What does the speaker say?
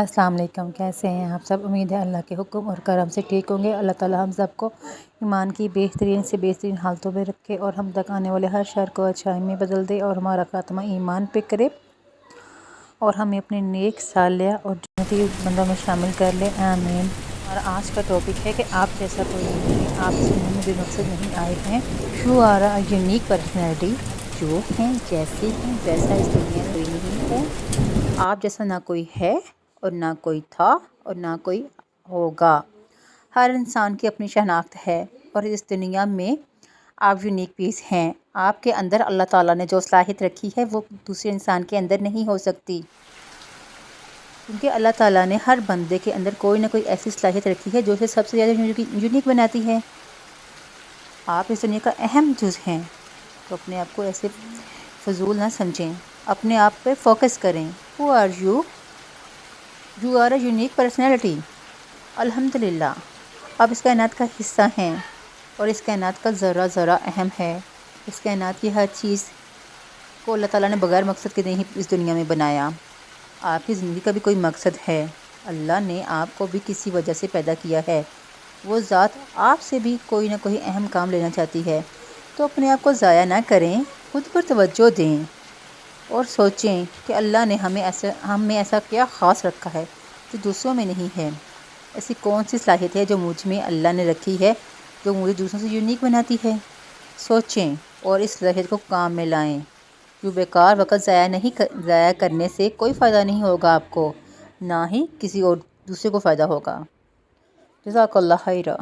السلام علیکم، کیسے ہیں آپ سب؟ امید ہے اللہ کے حکم اور کرم سے ٹھیک ہوں گے۔ اللہ تعالی ہم سب کو ایمان کی بہترین سے بہترین حالتوں میں رکھے اور ہم تک آنے والے ہر شر کو اچھائی میں بدل دے اور ہمارا خاتمہ ایمان پہ کرے اور ہمیں اپنے نیک صالح اور جنتی بندوں میں شامل کر لے، آمین۔ اور آج کا ٹاپک ہے کہ آپ جیسا کوئی نہیں ہے، آپ اس دنیا میں بے مقصد نہیں آئے ہیں۔ You are a unique personality, جو ہیں جیسے ہیں ویسا اس دنیا میں کوئی نہیں ہے۔ آپ جیسا نہ کوئی ہے اور نہ کوئی تھا اور نہ کوئی ہوگا۔ ہر انسان کی اپنی شناخت ہے اور اس دنیا میں آپ یونیک پیس ہیں۔ آپ کے اندر اللہ تعالیٰ نے جو صلاحیت رکھی ہے وہ دوسرے انسان کے اندر نہیں ہو سکتی، کیونکہ اللہ تعالیٰ نے ہر بندے کے اندر کوئی نہ کوئی ایسی صلاحیت رکھی ہے جو اسے سب سے زیادہ یونیک بناتی ہے۔ آپ اس دنیا کا اہم جز ہیں، تو اپنے آپ کو ایسے فضول نہ سمجھیں، اپنے آپ پہ فوکس کریں۔ Who are you? You are a unique personality. الحمدللہ آپ اس کائنات کا حصہ ہیں اور اس کائنات کا ذرہ ذرہ اہم ہے۔ اس کائنات کی ہر چیز کو اللہ تعالیٰ نے بغیر مقصد کے نہیں اس دنیا میں بنایا۔ آپ کی زندگی کا بھی کوئی مقصد ہے۔ اللہ نے آپ کو بھی کسی وجہ سے پیدا کیا ہے۔ وہ ذات آپ سے بھی کوئی نہ کوئی اہم کام لینا چاہتی ہے، تو اپنے آپ کو ضائع نہ کریں، خود پر توجہ دیں اور سوچیں کہ اللہ نے ہم میں ایسا کیا خاص رکھا ہے جو دوسروں میں نہیں ہے۔ ایسی کون سی صلاحیت ہے جو مجھ میں اللہ نے رکھی ہے جو مجھے دوسروں سے یونیک بناتی ہے؟ سوچیں اور اس صلاحیت کو کام میں لائیں۔ جو بیکار وقت ضائع کرنے سے کوئی فائدہ نہیں ہوگا آپ کو، نہ ہی کسی اور دوسرے کو فائدہ ہوگا۔ جزاک اللہ خیرہ۔